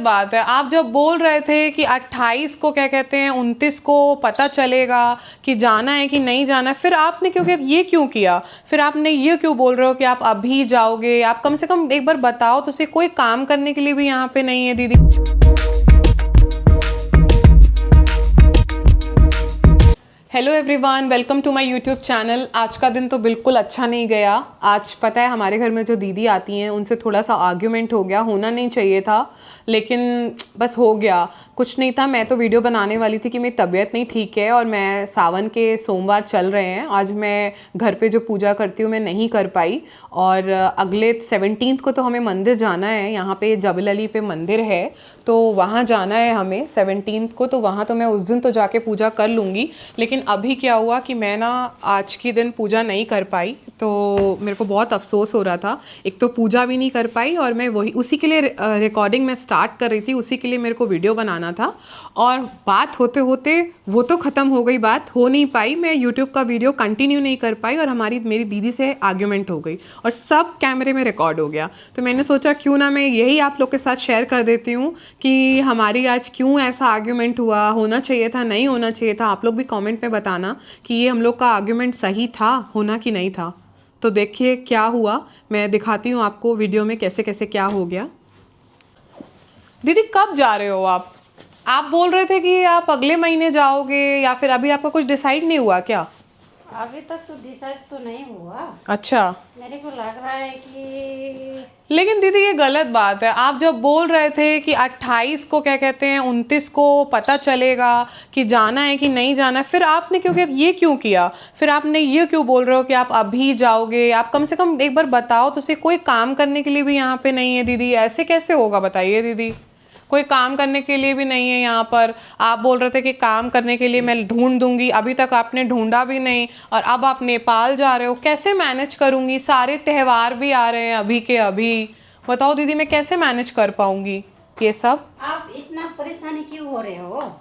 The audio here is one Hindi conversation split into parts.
बात है। आप जब बोल रहे थे कि 28 को क्या कहते हैं 29 को पता चलेगा कि जाना है कि नहीं जाना है, फिर आपने ये क्यों किया? फिर आपने ये क्यों बोल रहे हो कि आप अभी जाओगे? आप कम से कम एक बार बताओ तो सही, कोई काम करने के लिए भी यहाँ पे नहीं है दीदी। Hello everyone, welcome to my YouTube channel. आज का दिन तो बिल्कुल अच्छा नहीं गया। आज पता है हमारे घर में जो दीदी आती हैं उनसे थोड़ा सा आर्ग्यूमेंट हो गया। होना नहीं चाहिए था लेकिन बस हो गया। कुछ नहीं था, मैं तो वीडियो बनाने वाली थी कि मेरी तबीयत नहीं ठीक है और मैं सावन के सोमवार चल रहे हैं। आज मैं घर पे जो पूजा करती हूँ मैं नहीं कर पाई और अगले 17 को तो हमें मंदिर जाना है। यहाँ पे जबल अली पे मंदिर है तो वहाँ जाना है हमें 17 को, तो वहाँ तो मैं उस दिन तो जाके पूजा कर लूँगी। लेकिन अभी क्या हुआ कि मैं ना आज के दिन पूजा नहीं कर पाई तो मेरे को बहुत अफसोस हो रहा था। एक तो पूजा भी नहीं कर पाई और मैं वही उसी के लिए रिकॉर्डिंग में स्टार्ट कर रही थी, उसी के लिए मेरे को वीडियो बनाना था और बात होते होते वो तो ख़त्म हो गई, बात हो नहीं पाई। मैं यूट्यूब का वीडियो कंटिन्यू नहीं कर पाई और मेरी दीदी से आर्ग्यूमेंट हो गई और सब कैमरे में रिकॉर्ड हो गया। तो मैंने सोचा क्यों ना मैं यही आप लोग के साथ शेयर कर देती हूँ कि हमारी आज क्यों ऐसा आर्ग्यूमेंट हुआ, होना चाहिए था नहीं होना चाहिए था। आप लोग भी कमेंट में बताना कि ये हम लोग का आर्ग्यूमेंट सही था होना कि नहीं था। तो देखिए क्या हुआ, मैं दिखाती हूँ आपको वीडियो में कैसे कैसे क्या हो गया। दीदी कब जा रहे हो आप? आप बोल रहे थे कि आप अगले महीने जाओगे या फिर अभी आपका कुछ डिसाइड नहीं हुआ क्या? अभी तक तो डिसाइड तो नहीं हुआ। अच्छा, मेरे को लग रहा है कि लेकिन दीदी ये गलत बात है। आप जब बोल रहे थे कि 28 को क्या कहते हैं 29 को पता चलेगा कि जाना है कि नहीं जाना है, फिर आपने ये क्यों किया? फिर आपने ये क्यों बोल रहे हो कि आप अभी जाओगे? आप कम से कम एक बार बताओ तो सही, कोई काम करने के लिए भी यहाँ पे नहीं है दीदी। ऐसे कैसे होगा बताइए दीदी? कोई काम करने के लिए भी नहीं है यहाँ पर। आप बोल रहे थे कि काम करने के लिए मैं ढूंढ दूंगी, अभी तक आपने ढूंढा भी नहीं और अब आप नेपाल जा रहे हो। कैसे मैनेज करूँगी? सारे त्यौहार भी आ रहे हैं अभी के अभी। बताओ दीदी मैं कैसे मैनेज कर पाऊँगी ये सब? आप इतना परेशानी क्यों हो रहे हो?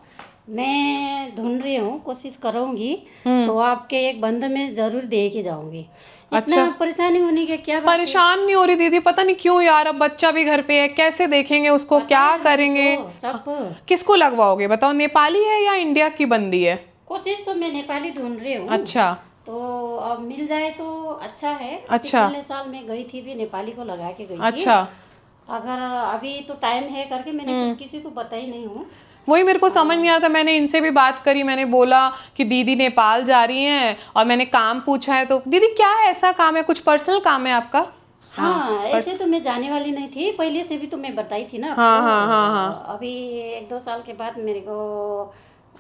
मैं ढूंढ रही हूँ, कोशिश करूँगी तो आपके एक बंद में जरूर दे के जाऊंगी। इतना परेशानी होने के क्या बात है? परेशान नहीं हो रही दीदी, पता नहीं क्यों यार। अब बच्चा भी घर पे है, कैसे देखेंगे उसको, क्या करेंगे? सब किसको लगवाओगे बताओ? नेपाली है या इंडिया की बंदी है? कोशिश तो मैं नेपाली ढूंढ रही हूँ। अच्छा, तो अब मिल जाए तो अच्छा है। अच्छा। पिछले साल मैं गई थी भी, नेपाली को लगा के गई थी। अच्छा, अगर अभी तो टाइम है करके मैंने कुछ किसी को बताई नहीं हूँ। वही मेरे को समझ नहीं आ रहा था। मैंने इनसे भी बात करी, मैंने बोला कि दीदी नेपाल जा रही हैं और मैंने काम पूछा है तो दीदी क्या ऐसा काम है, कुछ पर्सनल काम है आपका? हाँ, ऐसे तो मैं जाने वाली नहीं थी, पहले से भी तो मैं बताई थी ना आपको। हाँ। अभी 1-2 साल के बाद मेरे को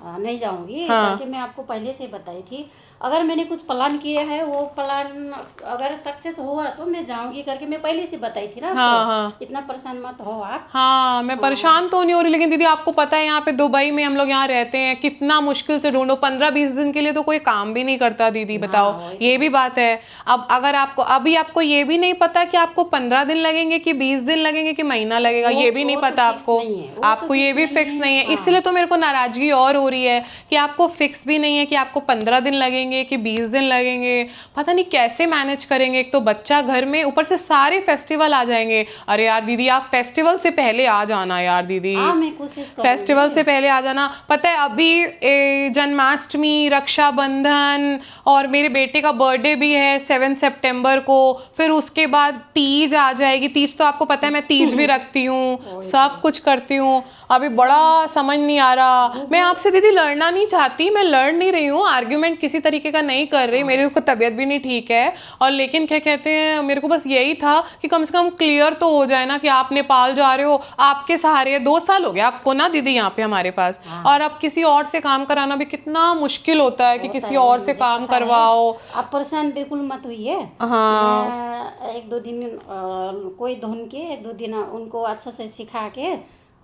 नहीं जाऊंगी करके मैं आपको पहले से बताई थी। अगर मैंने कुछ प्लान किया है वो प्लान अगर सक्सेस हुआ तो मैं जाऊंगी करके मैं पहले से बताई थी ना आपको। इतना परेशान मत हो आप। हाँ, मैं परेशान तो नहीं हो रही, लेकिन दीदी आपको पता है यहाँ पे दुबई में हम लोग यहाँ रहते हैं, कितना मुश्किल से ढूंढो। 15-20 दिन के लिए तो कोई काम भी नहीं करता दीदी, बताओ। ये भी बात है। अब अगर आपको ये भी नहीं पता कि आपको 15 दिन लगेंगे कि 20 दिन लगेंगे कि महीना लगेगा, ये भी नहीं पता आपको। आपको ये भी फिक्स नहीं है, इसलिए तो मेरे को नाराजगी और हो रही है कि आपको फिक्स भी नहीं है कि आपको 15 दिन लगेंगे कि 20 दिन लगेंगे। पता नहीं कैसे मैनेज करेंगे। एक तो बच्चा घर में, ऊपर से सारे फेस्टिवल आ जाएंगे। अरे यार दीदी आप फेस्टिवल से पहले आ जाना यार दीदी। मैं कोशिश करूंगी। फेस्टिवल से पहले आ जाना। पता है अभी जन्माष्टमी, रक्षाबंधन और मेरे बेटे का बर्थडे भी है 7 सितंबर को। फिर उसके बाद तीज आ जाएगी। तीज तो आपको पता है मैं तीज भी रखती हूँ, सब कुछ करती हूँ। अभी बड़ा समझ नहीं आ रहा। मैं आपसे दीदी लड़ना नहीं चाहती, मैं लड़ नहीं रही हूँ, आर्ग्यूमेंट किसी तरीके का नहीं कर रही। मेरे को तबीयत भी नहीं ठीक है और लेकिन क्या कहते हैं, मेरे को बस यही था कि कम से कम क्लियर तो हो जाए ना कि आप नेपाल जा रहे हो, आपके सहारे। 2 साल हो गया आपको ना दीदी यहाँ पे हमारे पास। और अब किसी और से काम कराना भी कितना मुश्किल होता है कि किसी और से काम करवाओ। आप परेशान बिल्कुल मत हुई। हाँ, 1-2 दिन कोई ढूंढ के 1-2 दिन उनको अच्छा से सिखा के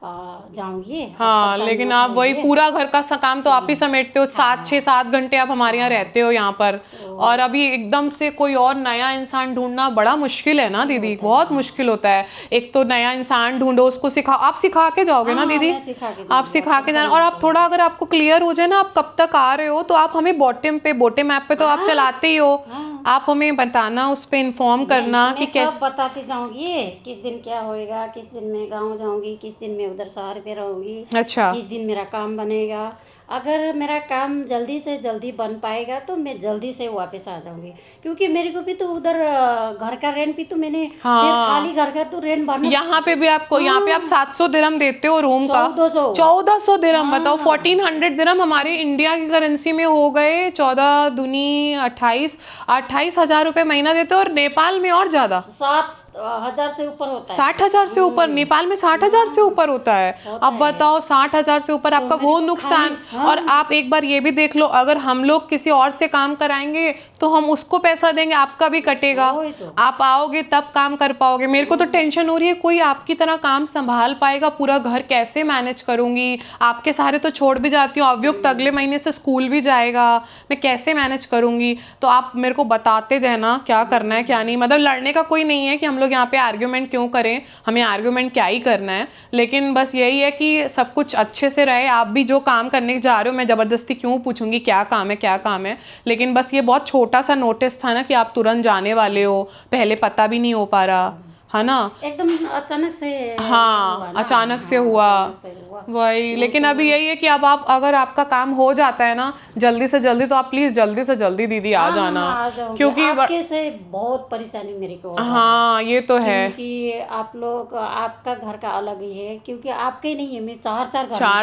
जाऊंगी। हाँ, लेकिन आप वही पूरा घर का काम तो आप ही समेटते हो। 7-6-7 घंटे आप हमारे यहाँ रहते हो यहाँ पर और अभी एकदम से कोई और नया इंसान ढूंढना बड़ा मुश्किल है ना दीदी, बहुत मुश्किल होता है। एक तो नया इंसान ढूंढो, उसको सिखाओ। आप सिखा के जाओगे ना दीदी? आप सिखा के जाना। और आप थोड़ा अगर आपको क्लियर हो जाए ना आप कब तक आ रहे हो तो आप हमें बोटे मैप पे तो आप चलाते ही हो। आप हमें बताना, उस पे इन्फॉर्म करना कि मैं कैसे। सब बताती जाऊंगी, किस दिन क्या होएगा, किस दिन मैं गांव जाऊंगी, किस दिन मैं उधर शहर पे रहूंगी, अच्छा। किस दिन मेरा काम बनेगा। अगर मेरा काम जल्दी से जल्दी बन पाएगा तो मैं जल्दी से वापस आ जाऊंगी, क्योंकि मेरे को भी तो उधर घर का रेंट भी तो मैंने फिर खाली घर का तो रेंट भरना। यहाँ पे भी आपको, यहाँ पे आप 700 दिरहम देते हो रूम का। 1400। 1400 दिरहम, बताओ 1400 दिरहम हमारे इंडिया की करेंसी में हो गए 14 दूनी 28,000 रुपए महीना देते हो। और नेपाल में और ज्यादा 7,000 से ऊपर होता है। 60,000 से ऊपर, नेपाल में 60,000 से ऊपर होता है। अब बताओ 60,000 से ऊपर आपका वो नुकसान। और आप एक बार ये भी देख लो, अगर हम लोग किसी और से काम कराएंगे तो हम उसको पैसा देंगे, आपका भी कटेगा। आप आओगे तब काम कर पाओगे। मेरे को तो टेंशन हो रही है, कोई आपकी तरह काम संभाल पाएगा? पूरा घर कैसे मैनेज करूंगी? आपके सहारे तो छोड़ भी जाती हूँ, अवयुक्त अगले महीने से स्कूल भी जाएगा, मैं कैसे मैनेज करूंगी? तो आप मेरे को बताते रहना क्या करना है क्या नहीं। मतलब लड़ने का कोई नहीं है कि हम लोग यहाँ पे आर्ग्यूमेंट क्यों करें, हमें आर्ग्यूमेंट क्या ही करना है। लेकिन बस यही है कि सब कुछ अच्छे से रहे। आप भी जो काम करने जा रहे हो, मैं ज़बरदस्ती क्यों पूछूंगी क्या काम है क्या काम है। लेकिन बस ये बहुत छोटा सा नोटिस था ना कि आप तुरंत जाने वाले हो, पहले पता भी नहीं हो पा रहा है ना, एकदम अचानक से। हाँ अचानक से हुआ वही। लेकिन अभी यही है कि अब आप, अगर आपका काम हो जाता है ना जल्दी से जल्दी, तो आप प्लीज जल्दी से जल्दी दीदी आ जाना। क्योंकि आपके से बहुत परेशानी मेरे को। हाँ ये तो है, क्योंकि आप लोग, आपका घर का अलग ही है, क्योंकि आपके ही नहीं है, मैं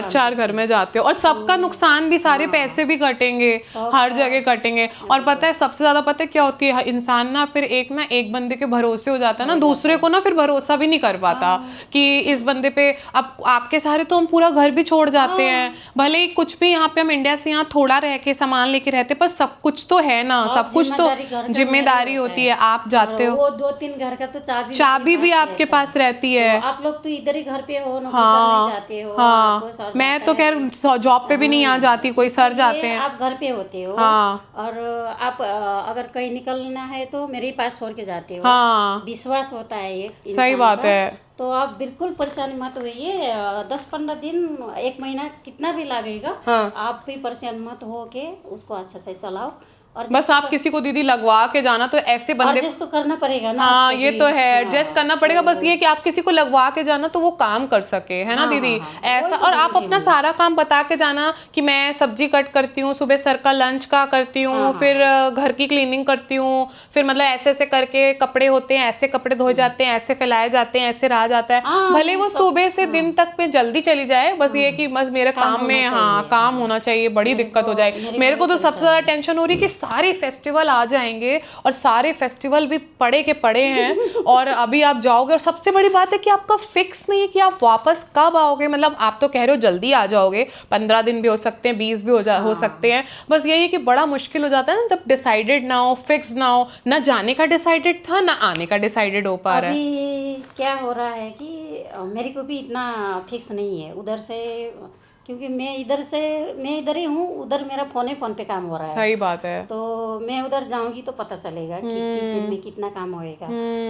चार घर में जाते हो और सबका नुकसान भी, सारे पैसे भी कटेंगे, हर जगह कटेंगे। और पता है सबसे ज्यादा पता है क्या होती है, इंसान ना फिर एक बंदे के भरोसे हो जाता है ना, दूसरे को ना फिर भरोसा भी नहीं कर पाता कि इस बंदे पे। अब आपके सहारे तो हम पूरा घर भी छोड़ जाते हैं, भले ही कुछ भी यहाँ पे हम इंडिया से यहाँ थोड़ा रह के सामान लेके रहते, पर सब कुछ तो है ना, सब कुछ तो जिम्मेदारी होती है। आप जाते हो, वो 2-3 घर का तो चाबी भी आपके पास रहती है। आप लोग तो इधर ही घर पे हो, नहीं जाते हो। हाँ मैं तो खैर जॉब पे भी नहीं आ जाती, कोई सर जाते हैं। आप घर पे होते हो। हाँ। और आप अगर कहीं निकलना है तो मेरे ही पास छोड़ के जाते हो। हाँ विश्वास होता है ये, सही बात है। तो आप बिल्कुल परेशानी मत होइए। 10-15 दिन, 1 महीना कितना भी लगेगा, आप भी परेशान मत हो के उसको अच्छा से चलाओ। और बस आप किसी को दीदी लगवा के जाना, तो ऐसे बंदे एडजस्ट तो करना पड़ेगा ना। हाँ ये तो है, एडजस्ट करना पड़ेगा। बस ये कि आप किसी को लगवा के जाना तो वो काम कर सके, है ना दीदी। ऐसा, और आप अपना सारा काम बता के जाना कि मैं सब्जी कट करती हूँ, सुबह सर का लंच का करती हूँ, फिर घर की क्लीनिंग करती हूँ, फिर मतलब ऐसे ऐसे करके कपड़े होते हैं, ऐसे कपड़े धोए जाते हैं, ऐसे फैलाए जाते हैं, ऐसे रहा जाता है। भले वो सुबह से दिन तक में जल्दी चली जाए, बस ये कि बस मेरे काम में काम होना चाहिए। बड़ी दिक्कत हो जाए मेरे को तो। सबसे ज्यादा टेंशन हो रही है कि सारे फेस्टिवल आ जाएंगे और सारे फेस्टिवल भी पड़े के पड़े हैं, और अभी आप जाओगे और सबसे बड़ी बात है कि आपका फिक्स नहीं है कि आप वापस कब आओगे। मतलब आप तो कह रहे हो जल्दी आ जाओगे, 15 दिन भी हो सकते हैं, 20 भी हो सकते हैं। बस यही है कि बड़ा मुश्किल हो जाता है ना जब डिसाइडेड ना हो, फिक्स ना हो, ना जाने का डिसाइडेड था ना आने का डिसाइडेड हो पा रहा है। अभी क्या हो रहा है कि मेरे को भी इतना फिक्स नहीं है उधर से, क्योंकि मैं इधर ही हूँ, उधर मेरा फोन पे काम हो रहा है। सही बात है। तो मैं उधर जाऊंगी तो पता चलेगा कि किस दिन में कितना काम होएगा।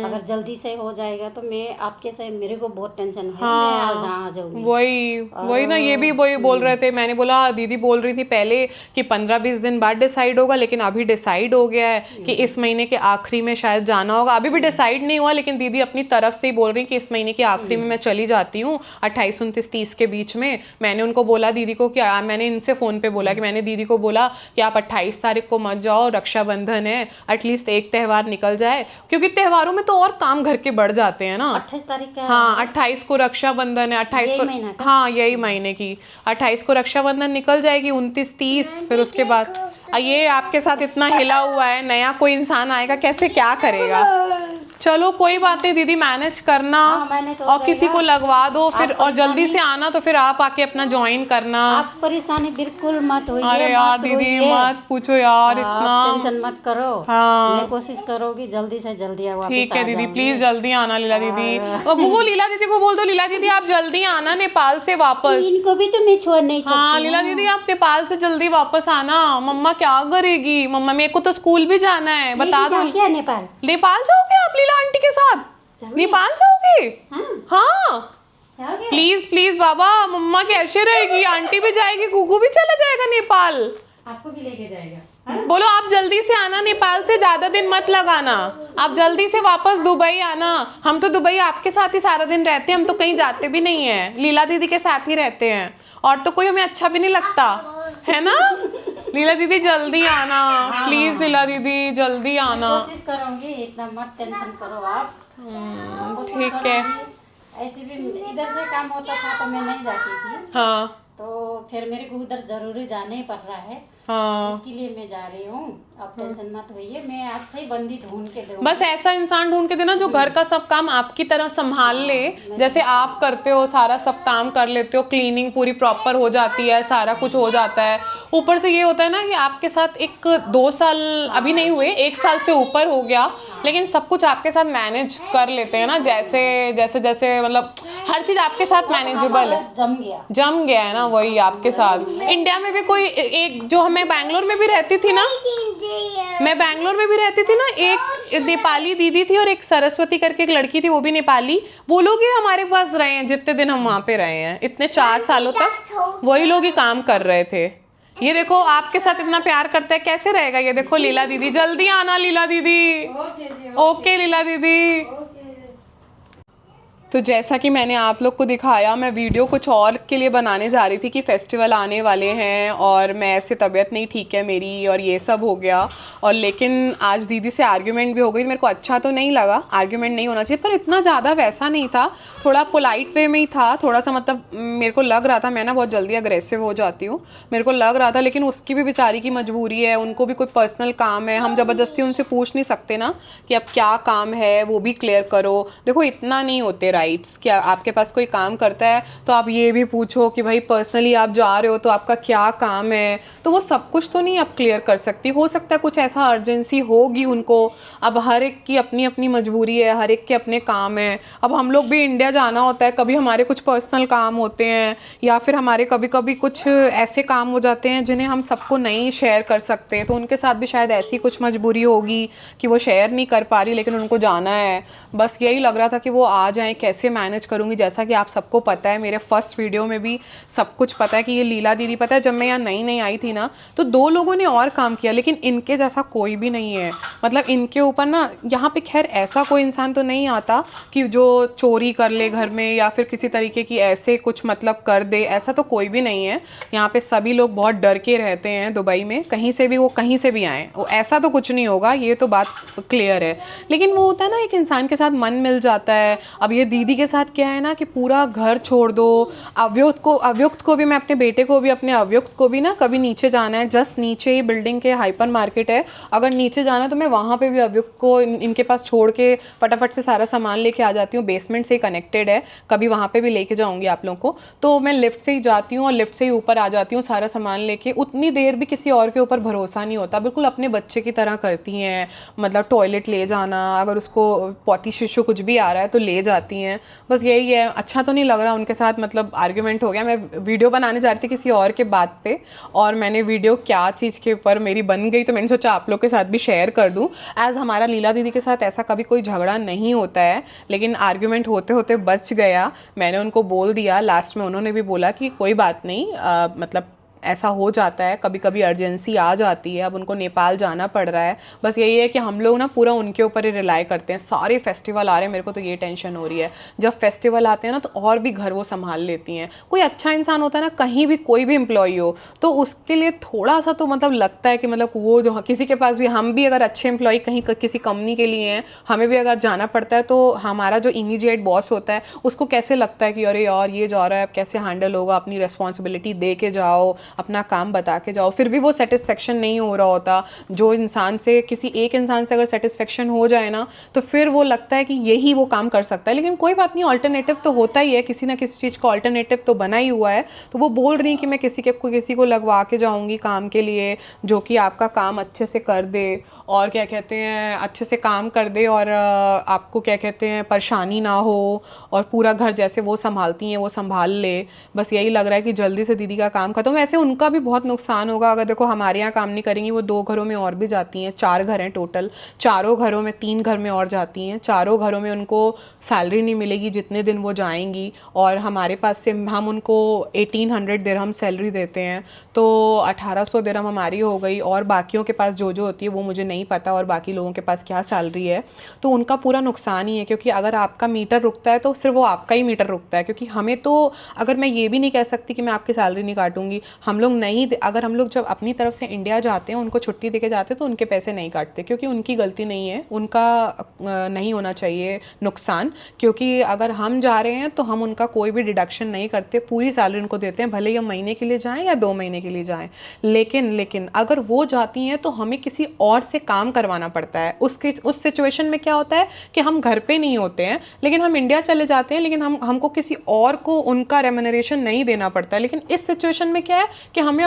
अगर जल्दी से हो जाएगा तो मैं आपके से, मेरे को बहुत टेंशन है, मैं आ जाऊंगी। वही ना, ये भी वही बोल रहे थे। मैंने बोला, दीदी बोल रही थी पहले कि 15-20 दिन बाद डिसाइड होगा, लेकिन अभी डिसाइड हो गया है कि इस महीने के आखिरी में शायद जाना होगा। अभी भी डिसाइड नहीं हुआ, लेकिन दीदी अपनी तरफ से ही बोल रही कि इस महीने के आखिरी में मैं चली जाती हूँ, 28, 29, 30 के बीच में। मैंने उनको बोला दीदी को कि मैंने इनसे फोन पे बोला कि मैंने दीदी को बोला कि आप 28 तारीख को मत जाओ, रक्षाबंधन है, एटलीस्ट एक त्यौहार निकल जाए, क्योंकि त्योहारों में तो और काम घर के बढ़ जाते हैं ना। 28 तारीख का, हाँ 28 को रक्षाबंधन है, 28 को, हाँ यही महीने की 28 को रक्षाबंधन निकल जाएगी, 29, 30, फिर उसके बाद ये आपके साथ इतना हिला हुआ है, नया कोई इंसान आएगा कैसे क्या करेगा। चलो कोई बात नहीं दीदी, मैनेज करना। और किसी को लगवा दो फिर, और जल्दी से आना, तो फिर आप आके अपना ज्वाइन करना। आप परेशानी बिल्कुल मत होइए। अरे यार दीदी मत पूछो यार, इतना टेंशन मत करो। मैं कोशिश करूँगी जल्दी से जल्दी आओ। ठीक है दीदी, प्लीज जल्दी आना लीला दीदी। वो लीला दीदी को बोल दो, लीला दीदी आप जल्दी आना नेपाल से वापस। इनको भी तो मैं छोड़ नहीं सकती। हाँ लीला दीदी आप नेपाल से जल्दी वापस आना। मम्मा क्या करेगी, मम्मा मेरे को तो स्कूल भी जाना है, बता दो। क्या नेपाल जाओगे आप लीला आंटी के साथ? नेपाल जाओगे? हाँ प्लीज प्लीज बाबा, मम्मा कैसे रहेगी, आंटी भी जाएगी, कुकू भी चला जाएगा नेपाल, आपको भी लेके जाएगा। बोलो आप जल्दी से आना, नेपाल से ज्यादा दिन मत लगाना, आप जल्दी से वापस दुबई आना। हम तो दुबई आपके साथ ही सारा दिन रहते हैं, हम तो कहीं जाते भी नहीं है, लीला दीदी के साथ ही रहते हैं, और तो कोई हमें अच्छा भी नहीं लगता है ना। लीला दीदी जल्दी आना प्लीज, लीला दीदी जल्दी आना। कोशिश करूंगी, इतना मत टेंशन करो आप। कोशिश ठीक है। करूंगी। ऐसे भी इधर से काम होता था तो मैं नहीं जाती थी, हाँ तो फिर मेरे को उधर जरूरी जाना ही पड़ रहा है, हाँ, इसके लिए मैं जा रही हूँ। अब टेंशन मत होइए, मैं आज से ही बंदी ढूंढ के दूंगी। बस ऐसा इंसान ढूंढ के देना जो घर का सब काम आपकी तरह संभाल ले, जैसे आप करते हो, सारा सब काम कर लेते हो, क्लीनिंग पूरी प्रॉपर हो जाती है, सारा कुछ हो जाता है। ऊपर से ये होता है ना कि आपके साथ 1-2 साल अभी नहीं हुए, 1 साल से ऊपर हो गया, लेकिन सब कुछ आपके साथ मैनेज कर लेते हैं ना, जैसे जैसे जैसे मतलब हर चीज आपके साथ मैनेजेबल है, जम गया है ना, वही आपके साथ। इंडिया में भी कोई एक, जो मैं बैंगलोर में भी रहती थी ना, मैं बैंगलोर में भी रहती थी ना, एक नेपाली दीदी थी और एक सरस्वती करके एक लड़की थी, वो भी नेपाली, वो लोग ही हमारे पास रहे हैं जितने दिन हम वहाँ पे रहे हैं, इतने 4 सालों तक वही लोग ही काम कर रहे थे। ये देखो आपके साथ इतना प्यार करता है, कैसे रहेगा ये देखो। लीला दीदी जल्दी आना, लीला दीदी। ओके लीला दीदी। तो जैसा कि मैंने आप लोग को दिखाया, मैं वीडियो कुछ और के लिए बनाने जा रही थी कि फेस्टिवल आने वाले हैं और मैं ऐसे तबीयत नहीं ठीक है मेरी और ये सब हो गया, और लेकिन आज दीदी से आर्ग्यूमेंट भी हो गई। मेरे को अच्छा तो नहीं लगा, आर्ग्यूमेंट नहीं होना चाहिए, पर इतना ज़्यादा वैसा नहीं था, थोड़ा पोलाइट वे में ही था, थोड़ा सा मतलब मेरे को लग रहा था, मैं ना बहुत जल्दी अग्रेसिव हो जाती हूँ, मेरे को लग रहा था, लेकिन उसकी भी बेचारी की मजबूरी है, उनको भी कोई पर्सनल काम है, हम ज़बरदस्ती उनसे पूछ नहीं सकते ना कि अब क्या काम है वो भी क्लियर करो। देखो इतना नहीं होते राइट्स कि आपके पास कोई काम करता है तो आप ये भी पूछो कि भाई पर्सनली आप जा रहे हो तो आपका क्या काम है, तो वो सब कुछ तो नहीं आप क्लियर कर सकती। हो सकता है कुछ ऐसा अर्जेंसी होगी उनको, अब हर एक की अपनी अपनी मजबूरी है, हर एक के अपने काम है। अब हम लोग भी इंडिया जाना होता है, कभी हमारे कुछ पर्सनल काम होते हैं या फिर हमारे कभी कभी कुछ ऐसे काम हो जाते हैं जिन्हें हम सबको नहीं शेयर कर सकते, तो उनके साथ भी शायद ऐसी कुछ मजबूरी होगी कि वो शेयर नहीं कर पा रही, लेकिन उनको जाना है। बस यही लग रहा था कि वो आ जाएं, कैसे मैनेज करूँगी। जैसा कि आप सबको पता है, मेरे फर्स्ट वीडियो में भी सब कुछ पता है कि ये लीला दीदी, पता है जब मैं यहाँ नई नई आई थी ना तो 2 लोगों ने और काम किया, लेकिन इनके जैसा कोई भी नहीं है। मतलब इनके ऊपर ना, यहाँ पे खैर ऐसा कोई इंसान तो नहीं आता कि जो चोरी कर ले घर में या फिर किसी तरीके की ऐसे कुछ मतलब कर दे, ऐसा तो कोई भी नहीं है। यहाँ पे सभी लोग बहुत डर के रहते हैं दुबई में, कहीं से भी वो कहीं से भी आए, वो ऐसा तो कुछ नहीं होगा, ये तो बात क्लियर है। लेकिन वो होता है ना, एक इंसान के साथ मन मिल जाता है। अब ये दीदी के साथ क्या है ना कि पूरा घर छोड़ दो, अव्युक्त को भी, मैं अपने बेटे को भी, अपने अव्युक्त को भी ना, कभी नीचे जाना है, जस्ट नीचे ही बिल्डिंग के हाइपर मार्केट है, अगर नीचे जाना है तो मैं वहाँ पे भी अव्युक्त को इनके पास छोड़ के फटाफट से सारा सामान लेके आ जाती हूँ। बेसमेंट से कनेक्टेड है, कभी वहाँ पे भी लेके जाऊँगी आप लोगों को, तो मैं लिफ्ट से ही जाती हूँ और लिफ्ट से ही ऊपर आ जाती हूँ सारा सामान लेके। उतनी देर भी किसी और के ऊपर भरोसा नहीं होता, बिल्कुल अपने बच्चे की तरह करती हैं। मतलब टॉयलेट ले जाना, अगर उसको पॉटी शिशु कुछ भी आ रहा है तो ले जाती हैं, बस यही है। अच्छा तो नहीं लग रहा उनके साथ, मतलब आर्ग्यूमेंट हो गया। मैं वीडियो बनाने जा रही थी किसी और के बात पे, और मैंने वीडियो क्या चीज़ के ऊपर मेरी बन गई, तो मैंने सोचा आप लोग के साथ भी शेयर कर दूं। एज हमारा लीला दीदी के साथ ऐसा कभी कोई झगड़ा नहीं होता है, लेकिन आर्ग्यूमेंट होते होते बच गया। मैंने उनको बोल दिया, लास्ट में उन्होंने भी बोला कि कोई बात नहीं, मतलब ऐसा हो जाता है, कभी कभी अर्जेंसी आ जाती है, अब उनको नेपाल जाना पड़ रहा है। बस यही है कि हम लोग ना पूरा उनके ऊपर ही रिलाई करते हैं। सारे फेस्टिवल आ रहे हैं, मेरे को तो ये टेंशन हो रही है, जब फेस्टिवल आते हैं ना तो और भी घर वो संभाल लेती हैं। कोई अच्छा इंसान होता है ना, कहीं भी कोई भी एम्प्लॉई हो, तो उसके लिए थोड़ा सा तो मतलब लगता है कि मतलब वो जो किसी के पास भी, हम भी अगर अच्छे एम्प्लॉई कहीं किसी कंपनी के लिए हैं, हमें भी अगर जाना पड़ता है, तो हमारा जो इमीडिएट बॉस होता है उसको कैसे लगता है कि अरे यार ये जा रहा है, अब कैसे हैंडल होगा, अपनी रिस्पॉन्सिबिलिटी दे के जाओ, अपना काम बता के जाओ। फिर भी वो सेटिस्फेक्शन नहीं हो रहा होता। जो इंसान से, किसी एक इंसान से अगर सेटिस्फेक्शन हो जाए ना, तो फिर वो लगता है कि यही वो काम कर सकता है। लेकिन कोई बात नहीं, ऑल्टरनेटिव तो होता ही है, किसी ना किसी चीज़ का ऑल्टरनेटिव तो बना ही हुआ है। तो वो बोल रही कि मैं किसी को लगवा के जाऊँगी काम के लिए, जो कि आपका काम अच्छे से कर दे, और क्या कहते हैं, अच्छे से काम कर दे, और आपको क्या कहते हैं परेशानी ना हो, और पूरा घर जैसे वो संभालती हैं वो संभाल ले। बस यही लग रहा है कि जल्दी से दीदी का काम खत्म। वैसे उनका भी बहुत नुकसान होगा। अगर देखो हमारे यहाँ काम नहीं करेंगी, वो 2 घरों में और भी जाती हैं, 4 घर हैं टोटल, चारों घरों में 3 घर में और जाती हैं, चारों घरों में उनको सैलरी नहीं मिलेगी जितने दिन वो जाएंगी। और हमारे पास से हम उनको 1800 दिरहम सैलरी देते हैं, तो 1800 दिरहम हमारी हो गई। और बाकियों के पास जो होती है वो मुझे नहीं पता, और बाकी लोगों के पास क्या सैलरी है, तो उनका पूरा नुकसान ही है। क्योंकि अगर आपका मीटर रुकता है तो सिर्फ वो आपका ही मीटर रुकता है, क्योंकि हमें तो, अगर मैं ये भी नहीं कह सकती कि मैं आपकी सैलरी नहीं काटूंगी, हम लोग नहीं, अगर हम लोग जब अपनी तरफ से इंडिया जाते हैं, उनको छुट्टी देके जाते हैं, तो उनके पैसे नहीं काटते, क्योंकि उनकी गलती नहीं है, उनका नहीं होना चाहिए नुकसान। क्योंकि अगर हम जा रहे हैं तो हम उनका कोई भी डिडक्शन नहीं करते, पूरी सैलरी उनको देते हैं, भले ही हम महीने के लिए जाएं या 2 महीने के लिए जाएं। लेकिन अगर वो जाती हैं तो हमें किसी और से काम करवाना पड़ता है। उस सिचुएशन में क्या होता है कि हम घर पे नहीं होते हैं, लेकिन हम इंडिया चले जाते हैं, लेकिन हमको किसी और को उनका रेम्यूनरेशन नहीं देना पड़ता है। लेकिन इस सिचुएशन में क्या है कि हम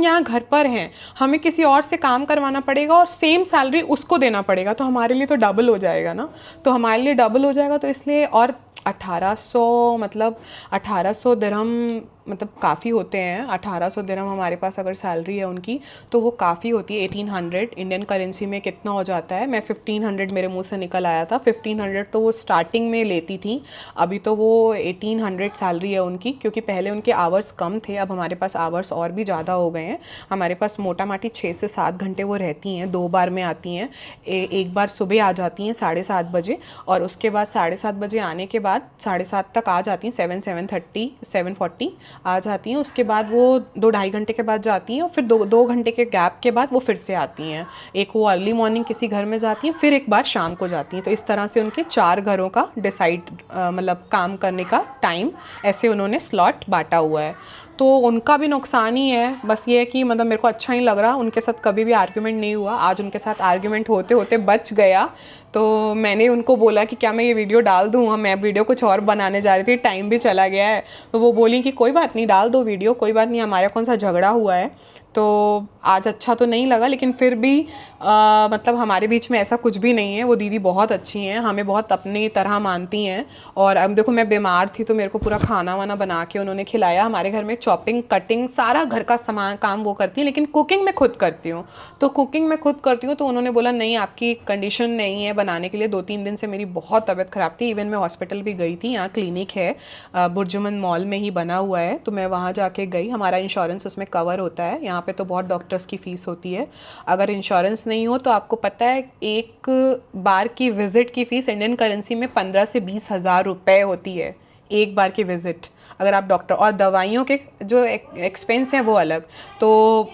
यहाँ घर पर हैं, हमें किसी और से काम करवाना पड़ेगा और सेम सैलरी उसको देना पड़ेगा, तो हमारे लिए तो डबल हो जाएगा ना, तो हमारे लिए डबल हो जाएगा। तो इसलिए, और 1800 दिरहम मतलब काफ़ी होते हैं। 1800 दिरहम हमारे पास अगर सैलरी है उनकी, तो वो काफ़ी होती है। 1800 इंडियन करेंसी में कितना हो जाता है, मैं 1500 मेरे मुंह से निकल आया था, 1500 तो वो स्टार्टिंग में लेती थी, अभी तो वो 1800 सैलरी है उनकी। क्योंकि पहले उनके आवर्स कम थे, अब हमारे पास आवर्स और भी ज़्यादा हो गए हैं। हमारे पास मोटा माटी 6 से 7 घंटे वो रहती हैं, 2 बार में आती हैं। एक बार सुबह आ जाती हैं 7:30 बजे, और उसके बाद 7:30 बजे आने के बाद 7:30 तक आ जाती हैं, 7:30 7:40 आ जाती हैं। उसके बाद वो 2-2.5 घंटे के बाद जाती हैं, और फिर 2 घंटे के गैप के बाद वो फिर से आती हैं। एक वो अर्ली मॉर्निंग किसी घर में जाती हैं, फिर एक बार शाम को जाती हैं। तो इस तरह से उनके 4 घरों का मतलब काम करने का टाइम ऐसे उन्होंने स्लॉट बांटा हुआ है। तो उनका भी नुकसान ही है। बस ये है कि मतलब मेरे को अच्छा नहीं लग रहा, उनके साथ कभी भी आर्ग्यूमेंट नहीं हुआ, आज उनके साथ आर्ग्यूमेंट होते होते बच गया। तो मैंने उनको बोला कि क्या मैं ये वीडियो डाल दूँ, मैं वीडियो कुछ और बनाने जा रही थी, टाइम भी चला गया है। तो वो बोली कि कोई बात नहीं, डाल दो वीडियो, कोई बात नहीं, हमारा कौन सा झगड़ा हुआ है। तो आज अच्छा तो नहीं लगा, लेकिन फिर भी मतलब हमारे बीच में ऐसा कुछ भी नहीं है। वो दीदी बहुत अच्छी हैं, हमें बहुत अपनी तरह मानती हैं। और अब देखो मैं बीमार थी तो मेरे को पूरा खाना वाना बना के उन्होंने खिलाया। हमारे घर में चॉपिंग, कटिंग, सारा घर का सामान काम वो करती हैं, लेकिन कुकिंग मैं खुद करती हूँ। तो कुकिंग मैं खुद करती हूँ, तो उन्होंने बोला नहीं, आपकी कंडीशन नहीं है बनाने के लिए। 2-3 दिन से मेरी बहुत तबीयत ख़राब थी, इवन मैं हॉस्पिटल भी गई थी। यहाँ क्लिनिक है बुर्जुमन मॉल में ही बना हुआ है, तो मैं वहाँ जाके गई। हमारा इंश्योरेंस उसमें कवर होता है। यहाँ पे तो बहुत डॉक्टर्स की फ़ीस होती है। अगर इंश्योरेंस नहीं हो तो आपको पता है एक बार की विज़िट की फ़ीस इंडियन करेंसी में 15 से 20 हज़ार रुपये होती है, एक बार की विज़िट। अगर आप डॉक्टर, और दवाइयों के जो एक्सपेंस हैं वो अलग। तो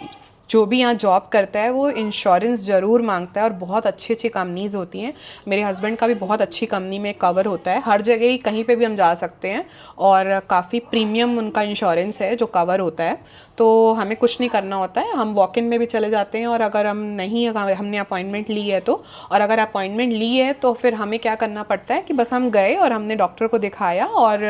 जो भी यहाँ जॉब करता है वो इंश्योरेंस ज़रूर मांगता है, और बहुत अच्छी अच्छी कंपनीज़ होती हैं। मेरे हस्बैंड का भी बहुत अच्छी कंपनी में कवर होता है, हर जगह ही कहीं पे भी हम जा सकते हैं, और काफ़ी प्रीमियम उनका इंश्योरेंस है जो कवर होता है। तो हमें कुछ नहीं करना होता है, हम वॉक इन में भी चले जाते हैं। और अगर हमने अपॉइंटमेंट ली है तो, और अगर अपॉइंटमेंट ली है तो फिर हमें क्या करना पड़ता है कि बस हम गए और हमने डॉक्टर को दिखाया, और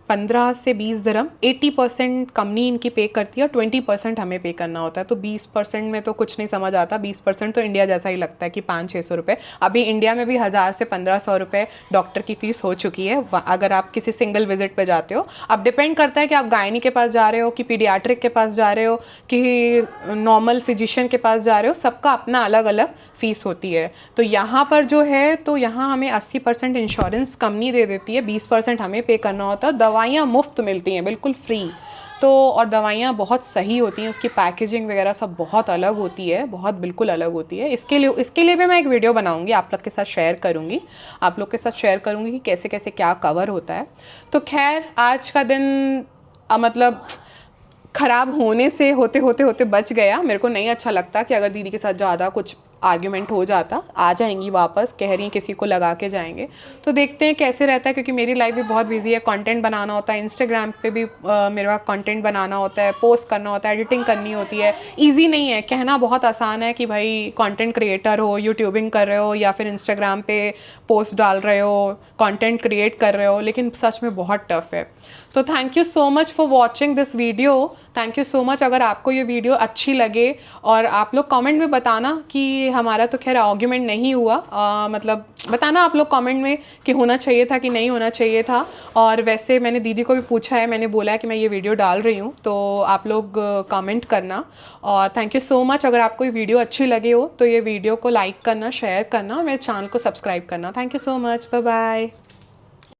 15 से 20 दिरहम 80% कंपनी इनकी पे करती है, और 20% हमें पे करना होता है। तो 20% में तो कुछ नहीं समझ आता, 20% तो इंडिया जैसा ही लगता है कि 500-600 रुपये। अभी इंडिया में भी 1000 से 1500 रुपये डॉक्टर की फ़ीस हो चुकी है, अगर आप किसी सिंगल विजिट पे जाते हो। अब डिपेंड करता है कि आप गायनी के पास जा रहे हो, कि पीडियाट्रिक के पास जा रहे हो, कि नॉर्मल फिजिशियन के पास जा रहे हो, सबका अपना अलग अलग फ़ीस होती है। तो यहाँ पर जो है, तो यहाँ हमें 80% इंश्योरेंस कंपनी दे देती है, 20% हमें पे करना होता है। दवाइयाँ मुफ्त मिलती हैं, बिल्कुल फ्री। तो और दवाइयाँ बहुत सही होती हैं, उसकी पैकेजिंग वगैरह सब बहुत अलग होती है, बहुत बिल्कुल अलग होती है। इसके लिए भी मैं एक वीडियो बनाऊंगी, आप लोग के साथ शेयर करूंगी, कि कैसे कैसे क्या कवर होता है। तो खैर आज का दिन मतलब ख़राब होने से होते बच गया। मेरे को नहीं अच्छा लगता कि अगर दीदी के साथ ज़्यादा कुछ आर्ग्यूमेंट हो जाता। आ जाएंगी वापस, कह रही हैं किसी को लगा के जाएंगे, तो देखते हैं कैसे रहता है। क्योंकि मेरी लाइफ भी बहुत बिजी है, कंटेंट बनाना होता है, इंस्टाग्राम पे भी मेरा कंटेंट बनाना होता है, पोस्ट करना होता है, एडिटिंग करनी होती है। ईजी नहीं है, कहना बहुत आसान है कि भाई कंटेंट क्रिएटर हो, यूट्यूबिंग कर रहे हो, या फिर इंस्टाग्राम पे पोस्ट डाल रहे हो, कंटेंट क्रिएट कर रहे हो, लेकिन सच में बहुत टफ है। तो thank you so much for watching this video, thank you so much. अगर आपको ये वीडियो अच्छी लगे, और आप लोग कमेंट में बताना कि हमारा तो खैर आर्ग्यूमेंट नहीं हुआ, मतलब बताना आप लोग कमेंट में कि होना चाहिए था कि नहीं होना चाहिए था। और वैसे मैंने दीदी को भी पूछा है, मैंने बोला है कि मैं ये वीडियो डाल रही हूँ, तो आप लोग कमेंट करना। और थैंक यू सो मच। अगर आपको ये वीडियो अच्छी लगी हो तो ये वीडियो को लाइक करना, शेयर करना और मेरे चैनल को सब्सक्राइब करना। Thank you so much, bye bye.